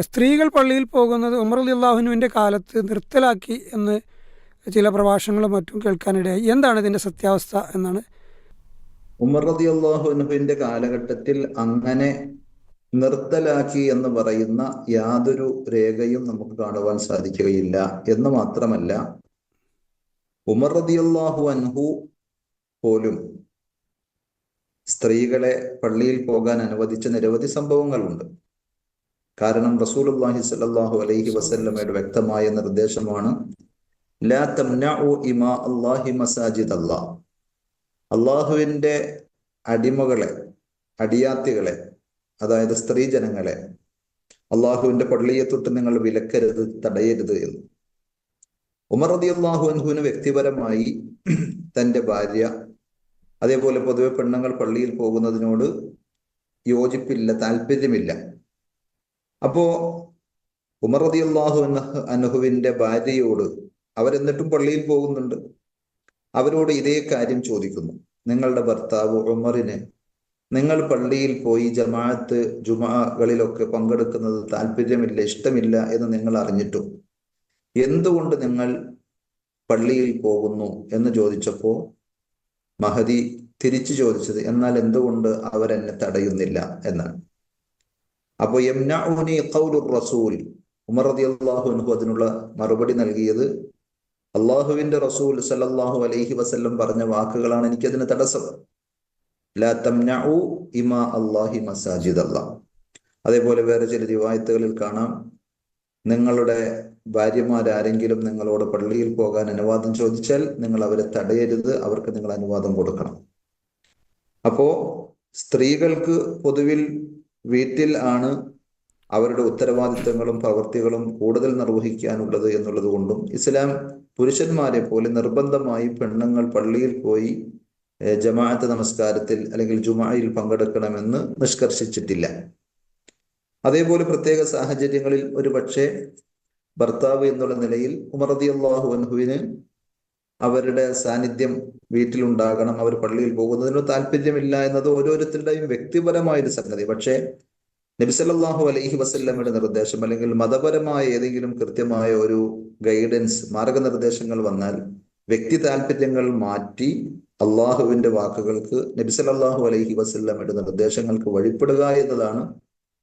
സ്ത്രീകൾ പള്ളിയിൽ പോകുന്നത് ഉമർ റളിയല്ലാഹുവിൻ്റെ കാലത്ത് നിർത്തലാക്കി എന്ന് ചില പ്രഭാഷണങ്ങളും മറ്റും കേൾക്കാനിടയായി. എന്താണ് ഇതിൻ്റെ സത്യാവസ്ഥ എന്നാണ്? ഉമർ റളിയല്ലാഹു അൻഹുവിന്റെ കാലഘട്ടത്തിൽ അങ്ങനെ നിർത്തലാക്കി എന്ന് പറയുന്ന യാതൊരു രേഖയും നമുക്ക് കാണുവാൻ സാധിക്കുകയില്ല. എന്ന് മാത്രമല്ല, ഉമർ റളിയല്ലാഹു അൻഹു പോലും സ്ത്രീകളെ പള്ളിയിൽ പോകാൻ അനുവദിച്ച നിരവധി സംഭവങ്ങളുണ്ട്. കാരണം റസൂലുള്ളാഹി സ്വല്ലല്ലാഹു അലൈഹി വസല്ലമയുടെ വ്യക്തമായ നിർദ്ദേശമാണ്, ലാ തംനഉ ഇമാ അല്ലാഹി മസാജിദ് അല്ലാഹ്. അള്ളാഹുവിന്റെ അടിമകളെ, അടിയാത്തികളെ, അതായത് സ്ത്രീ ജനങ്ങളെ അള്ളാഹുവിന്റെ പള്ളിയെ തൊട്ട് നിങ്ങൾ വിലക്കരുത്, തടയരുത് എന്ന്. ഉമർ റളിയല്ലാഹു അൻഹുവിന് വ്യക്തിപരമായി തന്റെ ഭാര്യ, അതേപോലെ പൊതുവെ പെണ്ണുങ്ങൾ പള്ളിയിൽ പോകുന്നതിനോട് യോജിപ്പില്ല, താല്പര്യമില്ല. അപ്പോ ഉമർ റളിയല്ലാഹു അൻഹുവിന്റെ ഭാര്യയോട്, അവരെന്നിട്ടും പള്ളിയിൽ പോകുന്നുണ്ട്, അവരോട് ഇതേ കാര്യം ചോദിക്കുന്നു. നിങ്ങളുടെ ഭർത്താവ് ഉമറിന് നിങ്ങൾ പള്ളിയിൽ പോയി ജമാഅത്ത് ജുമുഅകളിലൊക്കെ പങ്കെടുക്കുന്നത് താല്പര്യമില്ല, ഇഷ്ടമില്ല എന്ന് നിങ്ങൾ അറിഞ്ഞിട്ടും എന്തുകൊണ്ട് നിങ്ങൾ പള്ളിയിൽ പോകുന്നു എന്ന് ചോദിച്ചപ്പോ മഹദി തിരിച്ചു ചോദിച്ചത്, എന്നാൽ എന്തുകൊണ്ട് അവരെന്നെ തടയുന്നില്ല എന്നാണ്. അപ്പൊ യംനഉനി ഖൗലുർ റസൂൽ, ഉമർ റളിയല്ലാഹു അൻഹു അതിനുള്ള മറുപടി നൽകിയത്, അള്ളാഹുവിന്റെ റസൂൽ സല്ലല്ലാഹു അലൈഹി വസല്ലം പറഞ്ഞ വാക്കുകളാണ് എനിക്കതിന് തടസ്സം. ലാ തംനഉ ഇമാ അല്ലാഹി മസാജിദ് അല്ലാഹ്. അതേപോലെ വേറെ ചില റിവായത്തുകളിൽ കാണാം, നിങ്ങളുടെ ഭാര്യമാരാരെങ്കിലും നിങ്ങളോട് പള്ളിയിൽ പോകാൻ അനുവാദം ചോദിച്ചാൽ നിങ്ങൾ അവരെ തടയരുത്, അവർക്ക് നിങ്ങൾ അനുവാദം കൊടുക്കണം. അപ്പോ സ്ത്രീകൾക്ക് പൊതുവിൽ വീട്ടിൽ ആണ് അവരുടെ ഉത്തരവാദിത്തങ്ങളും പ്രവൃത്തികളും കൂടുതൽ നിർവഹിക്കാനുള്ളത് എന്നുള്ളത് കൊണ്ടും ഇസ്ലാം പുരുഷന്മാരെ പോലെ നിർബന്ധമായി പെണ്ണുങ്ങൾ പള്ളിയിൽ പോയി ജമാഅത്ത് നമസ്കാരത്തിൽ അല്ലെങ്കിൽ ജുമുഅയിൽ പങ്കെടുക്കണമെന്ന് നിഷ്കർഷിച്ചിട്ടില്ല. അതേപോലെ പ്രത്യേക സാഹചര്യങ്ങളിൽ ഒരു പക്ഷേ ഭർത്താവ് എന്നുള്ള നിലയിൽ ഉമർ റളിയല്ലാഹു അൻഹുവിന് അവരുടെ സാന്നിധ്യം വീട്ടിലുണ്ടാകണം, അവർ പള്ളിയിൽ പോകുന്നതിന് താല്പര്യമില്ല എന്നത് ഓരോരുത്തരുടെയും വ്യക്തിപരമായൊരു സംഗതി. പക്ഷേ നബി സല്ലല്ലാഹു അലൈഹി വസല്ലമയുടെ നിർദ്ദേശം അല്ലെങ്കിൽ മതപരമായ ഏതെങ്കിലും കൃത്യമായ ഒരു ഗൈഡൻസ്, മാർഗനിർദ്ദേശങ്ങൾ വന്നാൽ വ്യക്തി താല്പര്യങ്ങൾ മാറ്റി അള്ളാഹുവിന്റെ വാക്കുകൾക്ക്, നബി സല്ലല്ലാഹു അലൈഹി വസല്ലമയുടെ നിർദ്ദേശങ്ങൾക്ക് വഴിപ്പെടുക എന്നതാണ്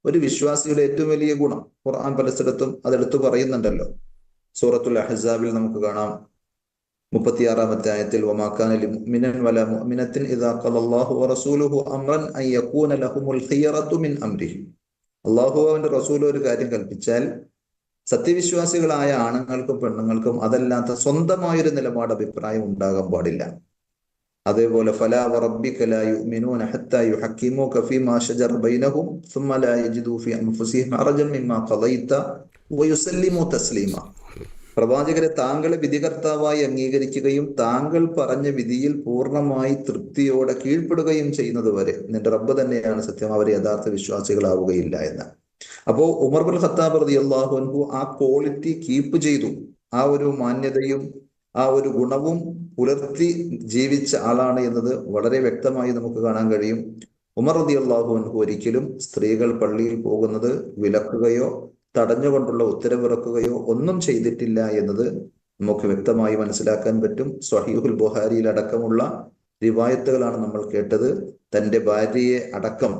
ഒരു വിശ്വാസിയുടെ ഏറ്റവും വലിയ ഗുണം. ഖുർആൻ പല സ്ഥലത്തും അതെടുത്തു പറയുന്നുണ്ടല്ലോ. സൂറത്തുൽ അഹ്സാബിൽ നമുക്ക് കാണാം 36-ാമത്തെ ആയത്തിൽ, വമാ കാന ലിമുഅ്മിനിൻ വലാ മുഅ്മിനത്തിൻ ഇദാ ഖലല്ലാഹു വറസൂലുഹു അംറൻ അൻ യകൂന ലഹുമുൽ ഖിയറതു മിൻ അംരിഹി. അള്ളാഹു അവന്റെ റസൂൽ ഒരു കാര്യം കൽപ്പിച്ചാൽ സത്യവിശ്വാസികളായ ആണുങ്ങൾക്കും പെണ്ണുങ്ങൾക്കും അതല്ലാത്ത സ്വന്തമായൊരു നിലപാട്, അഭിപ്രായം ഉണ്ടാകാൻ പാടില്ല. അതേപോലെ ഫലാ വറബ്ബിക ലാ യുഅ്മിനൂന ഹത്താ യുഹക്കിമൂക ഫീമാ ശജറ ബൈനഹും സുമ്മ ലാ യജിദൂ ഫീ അൻഫുസിഹിം ഹറജൻ മിമ്മാ ഖളൈത വയുസല്ലിമൂ തസ്ലീമാ. പ്രവാചകരെ താങ്കളെ വിധികർത്താവായി അംഗീകരിക്കുകയും താങ്കൾ പറഞ്ഞ വിധിയിൽ പൂർണ്ണമായി തൃപ്തിയോടെ കീഴ്പ്പെടുകയും ചെയ്യുന്നത് വരെ നിന്റെ റബ്ബ് തന്നെയാണ് സത്യം, അവർ യഥാർത്ഥ വിശ്വാസികളാവുകയില്ല എന്ന്. അപ്പോ ഉമർ ഇബ്നുൽ ഖത്താബ് റളിയല്ലാഹു അൻഹു ആ ക്വാളിറ്റി കീപ്പ് ചെയ്തു. ആ ഒരു മാന്യതയും ആ ഒരു ഗുണവും പുലർത്തി ജീവിച്ച ആളാണ് എന്നത് വളരെ വ്യക്തമായി നമുക്ക് കാണാൻ കഴിയും. ഉമർ റളിയല്ലാഹു അൻഹു ഒരിക്കലും സ്ത്രീകൾ പള്ളിയിൽ പോകുന്നത് വിലക്കുകയോ തടഞ്ഞുകൊണ്ടുള്ള ഉത്തരവിറക്കുകയോ ഒന്നും ചെയ്തിട്ടില്ല എന്നത് നമുക്ക് വ്യക്തമായി മനസ്സിലാക്കാൻ പറ്റും. സ്വഹീഹുൽ ബുഖാരിയിൽ അടക്കമുള്ള റിവായത്തുകളാണ് നമ്മൾ കേട്ടത്. തന്റെ ഭാര്യയെ അടക്കം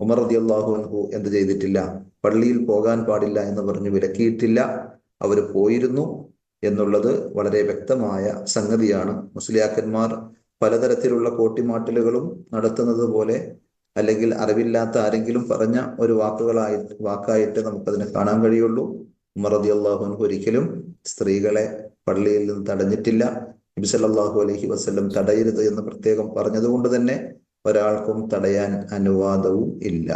ഉമർ റളിയല്ലാഹു അൻഹു എന്ത് ചെയ്തിട്ടില്ല, പള്ളിയിൽ പോകാൻ പാടില്ല എന്ന് പറഞ്ഞ് വിലക്കിയിട്ടില്ല. അവർ പോയിരുന്നു എന്നുള്ളത് വളരെ വ്യക്തമായ സംഗതിയാണ്. മുസ്ലിയാക്കന്മാർ പലതരത്തിലുള്ള കോട്ടിമാട്ടലുകളും നടത്തുന്നത് പോലെ, അല്ലെങ്കിൽ അറിവില്ലാത്ത ആരെങ്കിലും പറഞ്ഞ ഒരു വാക്കായിട്ട് നമുക്കതിനെ കാണാൻ കഴിയുള്ളൂ. ഉമർ റളിയല്ലാഹു അൻഹു ഒരിക്കലും സ്ത്രീകളെ പള്ളിയിൽ നിന്ന് തടഞ്ഞിട്ടില്ല. നബി സല്ലല്ലാഹു അലൈഹി വസല്ലം തടയരുത് എന്ന് പ്രത്യേകം പറഞ്ഞതുകൊണ്ട് തന്നെ ഒരാൾക്കും തടയാൻ അനുവാദവും ഇല്ല.